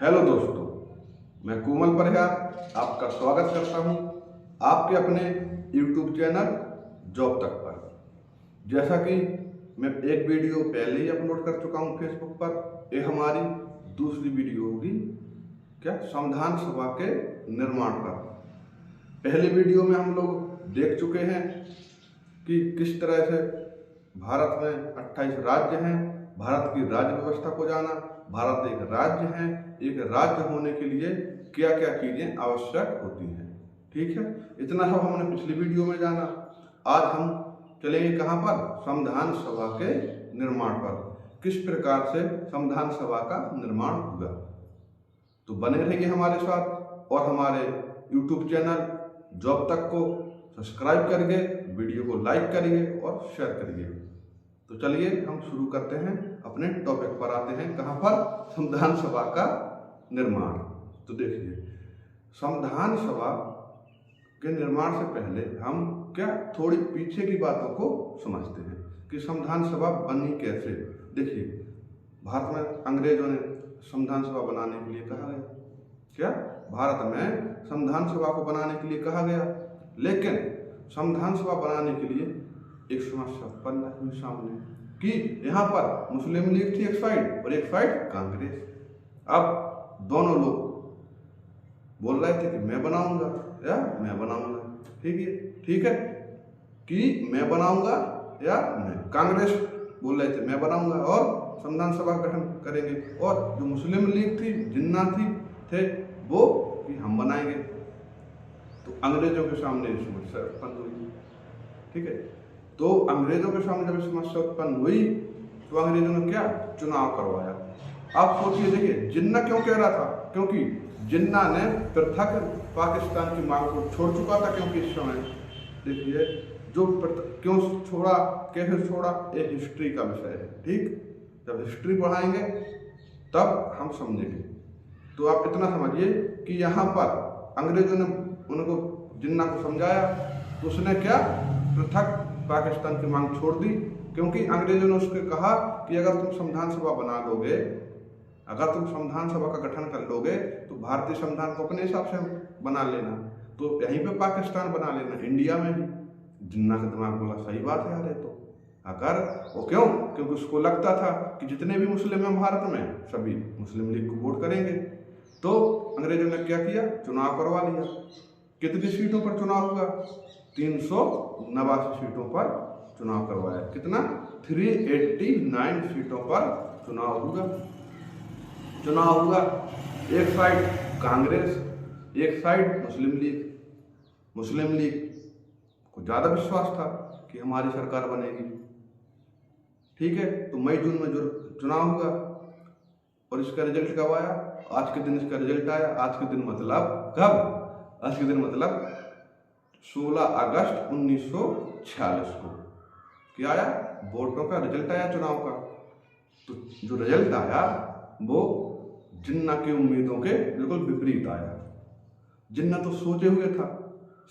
Hello दोस्तों, मैं कोमल परिहार आपका स्वागत करता हूं आपके अपने YouTube चैनल जॉब तक पर। जैसा कि मैं एक वीडियो पहले ही अपलोड कर चुका हूं फेसबुक पर, ये हमारी दूसरी वीडियो होगी संविधान सभा के निर्माण पर। पहले वीडियो में हम लोग देख चुके हैं कि किस तरह से भारत में 28 राज्य हैं, भारत की राज्य व्यवस्था को जाना, भारत एक राज्य है, एक राज्य होने के लिए क्या क्या चीजें आवश्यक होती हैं। ठीक है, इतना सब हमने पिछली वीडियो में जाना। आज हम चलेंगे कहाँ पर? संविधान सभा के निर्माण पर। किस प्रकार से संविधान सभा का निर्माण होगा, तो बने रहिए हमारे साथ और हमारे YouTube चैनल जॉब तक को सब्सक्राइब करिए, वीडियो को लाइक करिए और शेयर करिए। तो चलिए हम शुरू करते हैं, अपने टॉपिक पर आते हैं। कहाँ पर? संविधान सभा का निर्माण। तो देखिए, संविधान सभा के निर्माण से पहले हम थोड़ी पीछे की बातों को समझते हैं कि संविधान सभा बनी कैसे। देखिए, भारत में अंग्रेजों ने संविधान सभा बनाने के लिए कहा गया। भारत में संविधान सभा को बनाने के लिए कहा गया, लेकिन संविधान सभा बनाने के लिए एक समस्या उत्पन्न हुई सामने कि यहाँ पर मुस्लिम लीग थी एक साइड और एक साइड कांग्रेस। अब दोनों लोग बोल रहे थे कि मैं बनाऊंगा या मैं बनाऊंगा। ठीक है कि मैं बनाऊंगा या मैं। कांग्रेस बोल रहे थे मैं बनाऊंगा और संविधान सभा का गठन करेंगे, और जो मुस्लिम लीग थी, जिन्ना थे वो कि हम बनाएंगे। तो अंग्रेजों के सामने समस्या उत्पन्न हुई। ठीक है, तो अंग्रेजों के सामने जब समस्या उत्पन्न हुई तो अंग्रेजों ने क्या? चुनाव करवाया। आप सोचिए, देखिए जिन्ना क्यों कह रहा था? क्योंकि जिन्ना ने पृथक पाकिस्तान की मांग को छोड़ चुका था। क्योंकि इस समय देखिए जो क्यों छोड़ा, कैसे छोड़ा, ये हिस्ट्री का विषय है। ठीक, जब हिस्ट्री पढ़ाएंगे तब हम समझेंगे। तो आप इतना समझिए कि यहाँ पर अंग्रेजों ने उनको, जिन्ना को समझाया तो उसने क्या? पृथक पाकिस्तान की मांग छोड़ दी। क्योंकि अंग्रेजों ने उसके कहा कि अगर तुम संविधान सभा बना दोगे, अगर तुम संविधान सभा का गठन कर लोगे तो भारतीय संविधान को अपने हिसाब से बना लेना, तो यहीं पे पाकिस्तान बना लेना, इंडिया में ही। जिन्ना का दिमाग बोला सही बात है यार, ये तो अगर वो क्यों? क्योंकि उसको लगता था कि जितने भी मुस्लिम हैं भारत में सभी मुस्लिम लीग को वोट करेंगे। तो अंग्रेजों ने क्या किया? चुनाव करवा लिया। कितनी सीटों पर चुनाव हुआ? 389 सीटों पर चुनाव करवाया। कितना? 389 सीटों पर चुनाव हुआ। एक साइड कांग्रेस, एक साइड मुस्लिम लीग को ज्यादा विश्वास था कि हमारी सरकार बनेगी। ठीक है, तो मई जून में जो चुनाव हुआ और इसका रिजल्ट कब आया? आज के दिन इसका रिजल्ट आया। आज के दिन मतलब कब? आज के दिन मतलब 16 अगस्त 1946 को क्या आया? वोटों का रिजल्ट आया चुनाव का। तो जो रिजल्ट आया वो जिन्ना की उम्मीदों के बिल्कुल विपरीत आया। जिन्ना तो सोचे हुए था,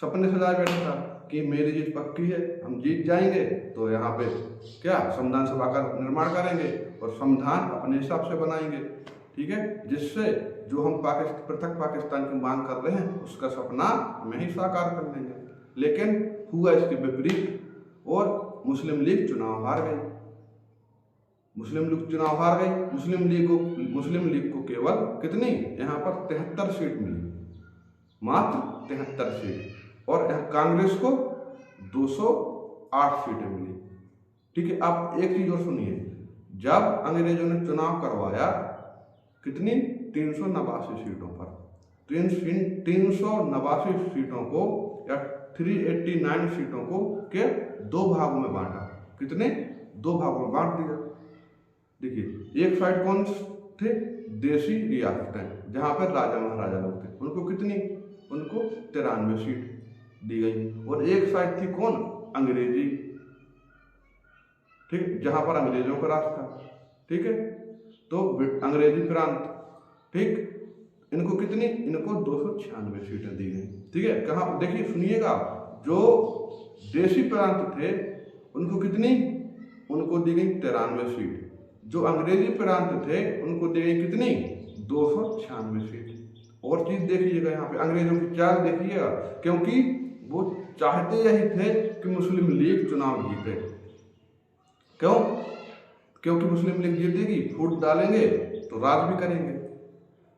सपने सजाए बैठा था कि मेरी जीत पक्की है, हम जीत जाएंगे तो यहाँ पे संविधान सभा का निर्माण करेंगे और संविधान अपने हिसाब से बनाएंगे। ठीक है, जिससे जो हम पृथक पाकिस्तान की मांग कर रहे हैं उसका सपना हमें ही साकार कर लेंगे। लेकिन हुआ इसके विपरीत और मुस्लिम लीग चुनाव हार गई। मुस्लिम लीग को केवल कितनी? यहाँ पर 73 सीट मिली, मात्र 73 सीट, और यहाँ कांग्रेस को 208 सीटें मिली। ठीक है, आप एक चीज और सुनिए, जब अंग्रेजों ने चुनाव करवाया कितनी? 389 सीटों पर। 389 सीटों को या 389 सीटों को के दो भागों में बांटा। कितने? दो भागों में बांट दिया। देखिए, एक साइड कौन थे? देसी रियासतें, जहां पर राजा महाराजा लोग थे, उनको कितनी? उनको 93 सीट दी गई। और एक साइड थी कौन? अंग्रेजी। ठीक, जहां पर अंग्रेजों का राज था। ठीक है, तो अंग्रेजी प्रांत, ठीक, इनको कितनी? इनको 296 सीटें दी गई। ठीक है, कहाँ? देखिए सुनिएगा, जो देशी प्रांत थे उनको कितनी? उनको दी गई 93 सीट। जो अंग्रेजी प्रांत थे उनको दी गई कितनी? 296 सीट। और चीज देखिएगा यहाँ पे अंग्रेजों की चाल देखिएगा, क्योंकि वो चाहते यही थे कि मुस्लिम लीग चुनाव जीते। क्यों? क्योंकि मुस्लिम लीग जीतेगी, फूट डालेंगे तो राज भी करेंगे।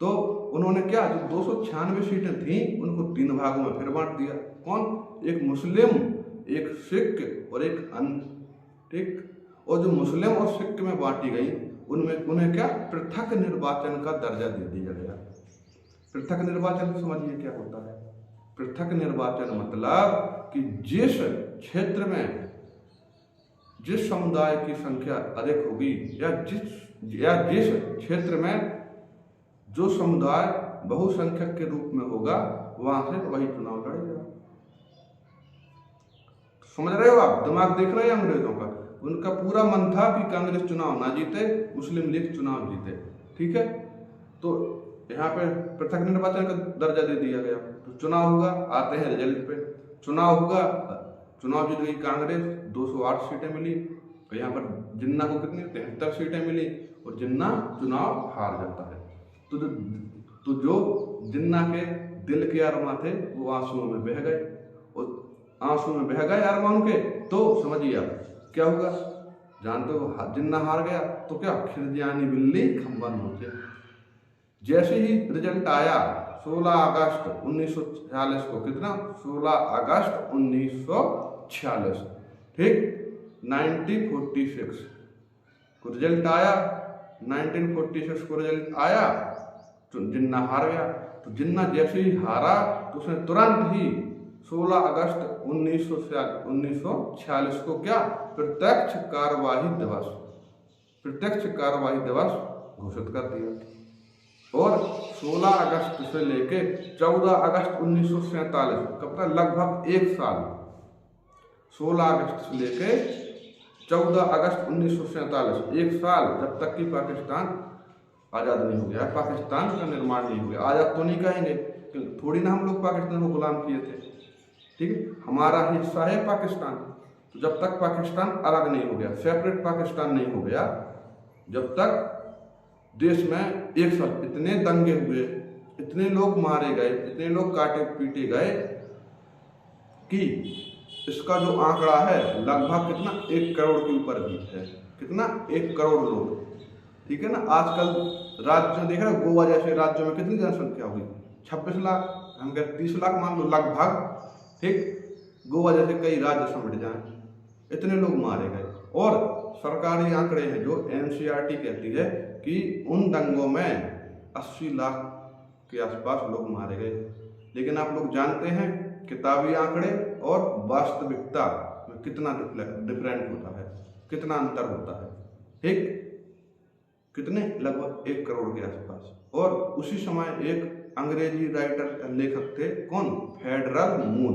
तो उन्होंने क्या, जो 296 सीटें थी उनको 3 भागों में फिर बांट दिया। कौन? एक मुस्लिम, एक सिख और एक ठीक। और जो मुस्लिम और सिख में बांटी गई उनमें उन्हें क्या, पृथक निर्वाचन का दर्जा दे दिया गया। पृथक निर्वाचन समझिए क्या होता है। पृथक निर्वाचन मतलब कि जिस क्षेत्र में जिस समुदाय की संख्या अधिक होगी या जिस क्षेत्र में जो समुदाय बहुसंख्यक के रूप में होगा वहां से वही चुनाव लड़ेगा। समझ रहे हो आप? दिमाग देख रहे हैं अंग्रेजों का? उनका पूरा मन था कि कांग्रेस चुनाव ना जीते, मुस्लिम लीग चुनाव जीते। ठीक है, तो यहाँ पे पृथक निर्वाचन का दर्जा दे दिया गया। तो चुनाव हुआ, आते हैं रिजल्ट पे। चुनाव हुआ, चुनाव जीत गई कांग्रेस, 208 सीटें मिली। और यहाँ पर जिन्ना को कितनी, 73 सीटें मिली और जिन्ना चुनाव हार जाता है। तो जो जिन्ना के दिल के अरमा थे वो आंसुओं में बह गए, और आंसू में बह गए अरमा उनके। तो समझिए आप क्या होगा, जानते हो? जिन्ना हार गया तो क्या, खिरजानी बिल्ली खंबा नोचे। जैसे ही रिजल्ट आया 16 अगस्त 1946 को, कितना, 16 अगस्त 1946, ठीक, 1946 को रिजल्ट आया। 1946 को रिजल्ट आया तो जिन्ना हार गया। तो जिन्ना जैसे ही हारा तो उसने तुरंत ही 16 अगस्त 1946 को क्या, प्रत्यक्ष कार्यवाही दिवस घोषित कर दिया। और 16 अगस्त से लेके 14 अगस्त 1947, कब तक, लगभग 1 साल, 16 अगस्त से लेके 14 अगस्त 1947, 1 साल, जब तक कि पाकिस्तान आज़ाद नहीं हो गया, पाकिस्तान का निर्माण नहीं हो गया। आज़ाद तो नहीं कहेंगे, थोड़ी ना हम लोग पाकिस्तान को गुलाम किए थे। ठीक है, हमारा हिस्सा है पाकिस्तान। तो जब तक पाकिस्तान अलग नहीं हो गया, सेपरेट पाकिस्तान नहीं हो गया, जब तक देश में एक साथ इतने दंगे हुए, इतने लोग मारे गए, इतने लोग काटे पीटे गए कि इसका जो आंकड़ा है लगभग कितना, 1 करोड़ के ऊपर भी है। कितना? 1 करोड़ लोग। ठीक है ना। आजकल राज्य में देख रहे हो, गोवा जैसे राज्यों में कितनी जनसंख्या होगी, 26 लाख, हम कहते 30 लाख मान लो लगभग। ठीक, गोवा जैसे कई राज्य समेट जाए, इतने लोग मारे गए। और सरकारी आंकड़े हैं जो NCERT कहती है कि उन दंगों में 80 लाख के आसपास लोग मारे गए। लेकिन आप लोग जानते हैं किताबी आंकड़े और वास्तविकता में कितना डिफरेंट होता है, कितना अंतर होता है। ठीक, कितने, लगभग 1 करोड़ के आसपास। और उसी समय एक अंग्रेजी राइटर, लेखक थे, कौन, फेडरल मून।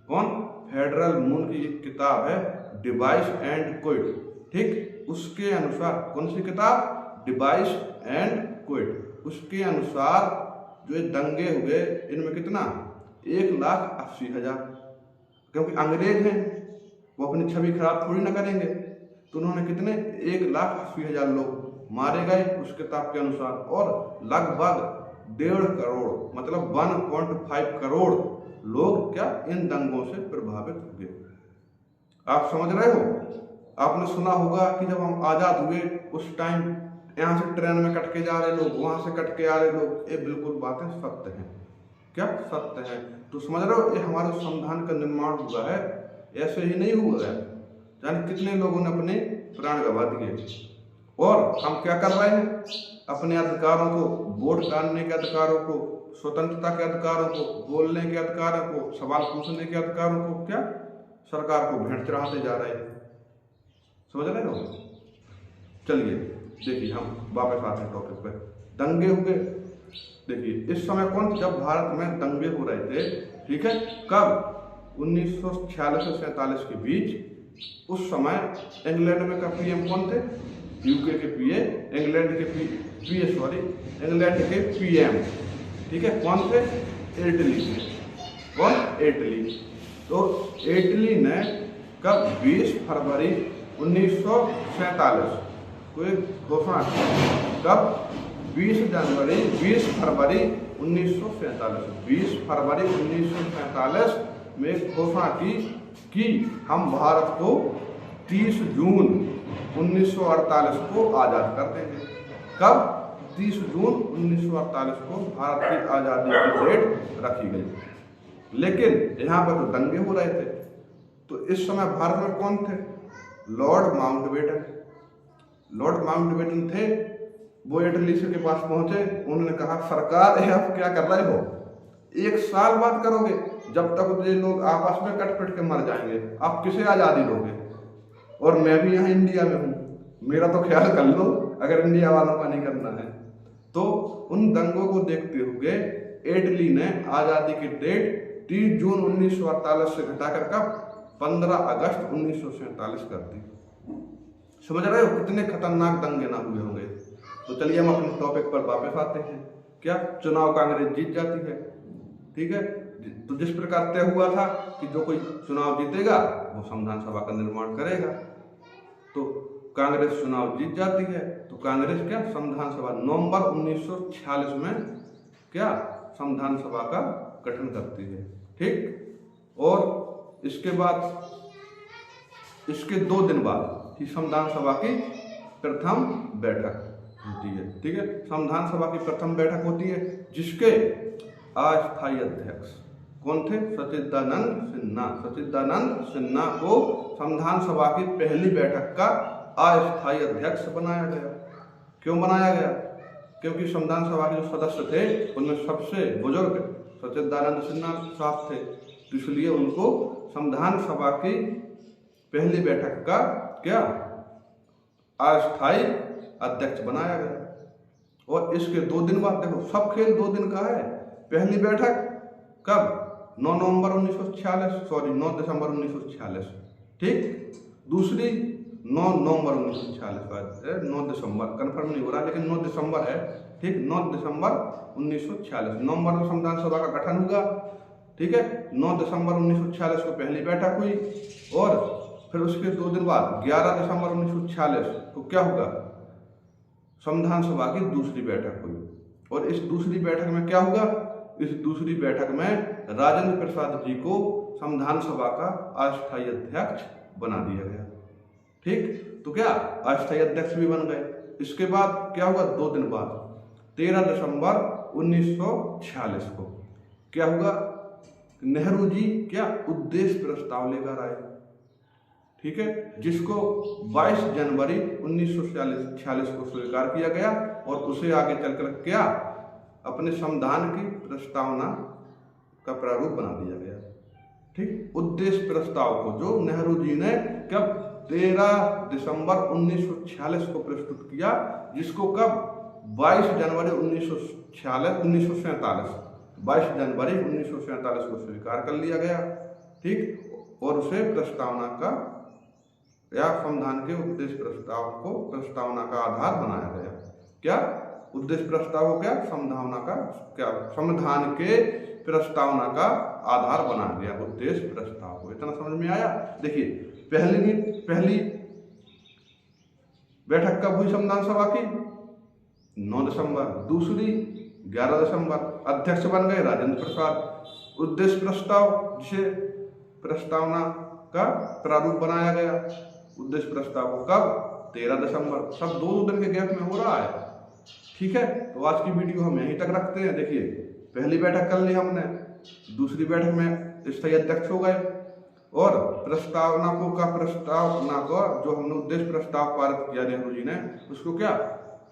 कौन? फेडरल मून की एक किताब है डिवाइस एंड क्विट। ठीक, उसके अनुसार, कौन सी किताब, डिवाइस एंड क्विट, उसके अनुसार जो ये दंगे हुए इनमें कितना, 1,80,000। क्योंकि अंग्रेज हैं, वो अपनी छवि खराब थोड़ी ना करेंगे, तो उन्होंने कितने, 1,80,000 लोग मारे गए उस किताब के अनुसार। और लगभग 1.5 करोड़, मतलब 1.5 करोड़ लोग क्या, इन दंगों से प्रभावित हुए। आप समझ रहे हो? आपने सुना होगा कि जब हम आजाद हुए उस टाइम यहाँ से ट्रेन में कट के जा रहे लोग, वहां से कट के आ रहे लोग, ये बिल्कुल बातें सत्य हैं। क्या सत्य है? तो समझ रहे हो, ये हमारे संविधान का निर्माण हुआ है, ऐसे ही नहीं हुआ है। जाने कितने लोगों ने अपने प्राण गंवा दिए। और हम क्या कर रहे हैं, अपने अधिकारों को, वोट डालने के अधिकारों को, स्वतंत्रता के अधिकारों को, बोलने के अधिकारों को, सवाल पूछने के अधिकारों को, क्या सरकार को भेंट चढ़ाते जा रहे हैं। समझ रहे हो? चलिए देखिए, हम वापस आते हैं टॉपिक पे। दंगे हुए, देखिए इस समय कौन, जब भारत में दंगे हो रहे थे, ठीक है, कब, 1946 से 47 के बीच। उस समय इंग्लैंड में का PM कौन थे, UK के PA, इंग्लैंड के इंग्लैंड के PM, ठीक है, कौन थे, इटली के। कौन? इटली। तो इटली ने कब, 20 फरवरी 1947 को एक घोषणा की। कब? 20 फरवरी 1947, 20 फरवरी 1947 में घोषणा की कि हम भारत को 30 जून 1948 को आज़ाद कर देंगे। कब? 30 जून 1948 को भारत की आज़ादी की डेट रखी गई। लेकिन यहाँ पर तो दंगे हो रहे थे। तो इस समय भारत में कौन थे? Lord Mountbatten. लॉर्ड माउंटबेटन थे। वो इटली से के पास पहुंचे। उन्होंने कहा, सरकार आप क्या कर रहे हो? 1 साल बाद करोगे, जब तक ये लोग आपस में कट पिट के मर जाएंगे, आप किसे आज़ादी दोगे? और मैं भी यहाँ इंडिया में हूँ, मेरा तो ख्याल कर लो अगर इंडिया वालों का नहीं करना है। तो उन दंगों को देखते हुए इटली ने आज़ादी की डेट 30 जून 1948 से घटाकर कब 15 अगस्त 1947 कर दी। समझ रहे हो कितने खतरनाक दंगे ना हुए होंगे। तो चलिए हम अपने टॉपिक पर वापस आते हैं। क्या चुनाव कांग्रेस जीत जाती है? ठीक है। तो जिस प्रकार तय हुआ था कि जो कोई चुनाव जीतेगा वो संविधान सभा का निर्माण करेगा, तो कांग्रेस चुनाव जीत जाती है। तो कांग्रेस क्या संविधान सभा नवंबर 1946 में क्या संविधान सभा का गठन करती है। ठीक। और इसके बाद इसके 2 दिन बाद ही संविधान सभा की प्रथम बैठक होती है। ठीक है। संविधान सभा की प्रथम बैठक होती है जिसके अस्थायी अध्यक्ष कौन थे? सच्चिदानंद सिन्हा। सच्चिदानंद सिन्हा को संविधान सभा की पहली बैठक का अस्थायी अध्यक्ष बनाया गया। क्यों बनाया गया? क्योंकि संविधान सभा के जो सदस्य थे उनमें सबसे बुजुर्ग सच्चिदानंद सिन्हा साहब थे, तो इसलिए उनको संविधान सभा की पहली बैठक का क्या अस्थायी अध्यक्ष बनाया गया। और इसके 2 दिन बाद देखो, सब खेल 2 दिन का है। पहली बैठक कब? 9 दिसंबर 1946। ठीक। दूसरी 9 नवंबर 1946, 9 दिसंबर कन्फर्म नहीं हो रहा, लेकिन 9 दिसंबर है। ठीक। 9 दिसंबर 1946 नवंबर में संविधान सभा का गठन हुआ। ठीक है। 9 दिसंबर 1946 को पहली बैठक हुई और फिर उसके 2 दिन बाद 11 दिसंबर 1946 को क्या हुआ? संविधान सभा की दूसरी बैठक हुई। और इस दूसरी बैठक में क्या हुआ? इस दूसरी बैठक में राजेंद्र प्रसाद जी को संविधान सभा का अस्थायी अध्यक्ष बना दिया गया। ठीक। तो क्या अस्थायी अध्यक्ष भी बन गए। इसके बाद क्या हुआ? 2 दिन बाद 13 दिसंबर 1946 को क्या हुआ? नेहरू जी क्या उद्देश्य प्रस्ताव लेकर आए। ठीक है। जिसको 22 जनवरी 1946 को स्वीकार किया गया और उसे आगे चलकर क्या अपने संविधान की प्रस्तावना का प्रारूप बना दिया गया। ठीक। उद्देश्य प्रस्ताव को जो नेहरू जी ने कब 13 दिसंबर 1946 को प्रस्तुत किया, जिसको कब 22 जनवरी 1947 22 जनवरी 1947 को स्वीकार कर लिया गया। ठीक। और उसे प्रस्तावना का या संविधान के उद्देश्य प्रस्ताव को प्रस्तावना का आधार बनाया गया। क्या उद्देश्य प्रस्ताव को क्या संविधान का क्या संविधान के प्रस्तावना का आधार बना गया उद्देश्य प्रस्ताव को। इतना समझ में आया? देखिए पहली बैठक कब हुई संविधान सभा की? 9 दिसंबर। दूसरी 11 दिसंबर। अध्यक्ष बन गए राजेंद्र प्रसाद। उद्देश्य प्रस्ताव जिसे प्रस्तावना का प्रारूप बनाया गया, उद्देश्य प्रस्ताव को कब? 13 दिसंबर। सब 2 दिन के गैप में हो रहा है। ठीक है। तो आज की वीडियो हम यहीं तक रखते हैं। देखिए पहली बैठक कर ली हमने, दूसरी बैठक में स्थायी अध्यक्ष हो गए और प्रस्तावना को जो हमने उद्देश्य प्रस्ताव पारित किया नेहरू जी ने, उसको क्या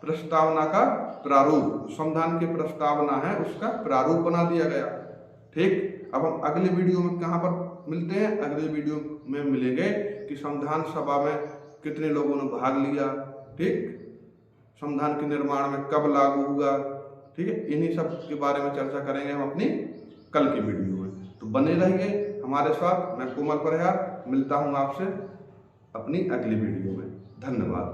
प्रस्तावना का प्रारूप, संविधान की प्रस्तावना है उसका प्रारूप बना दिया गया। ठीक। अब हम अगले वीडियो में कहाँ पर मिलते हैं? अगले वीडियो में मिलेंगे कि संविधान सभा में कितने लोगों ने भाग लिया। ठीक। संविधान के निर्माण में कब लागू हुआ। ठीक है। इन्हीं सब के बारे में चर्चा करेंगे हम अपनी कल की वीडियो में। तो बने रहिए हमारे साथ। मैं कोमल परिहार मिलता हूँ आपसे अपनी अगली वीडियो में। धन्यवाद।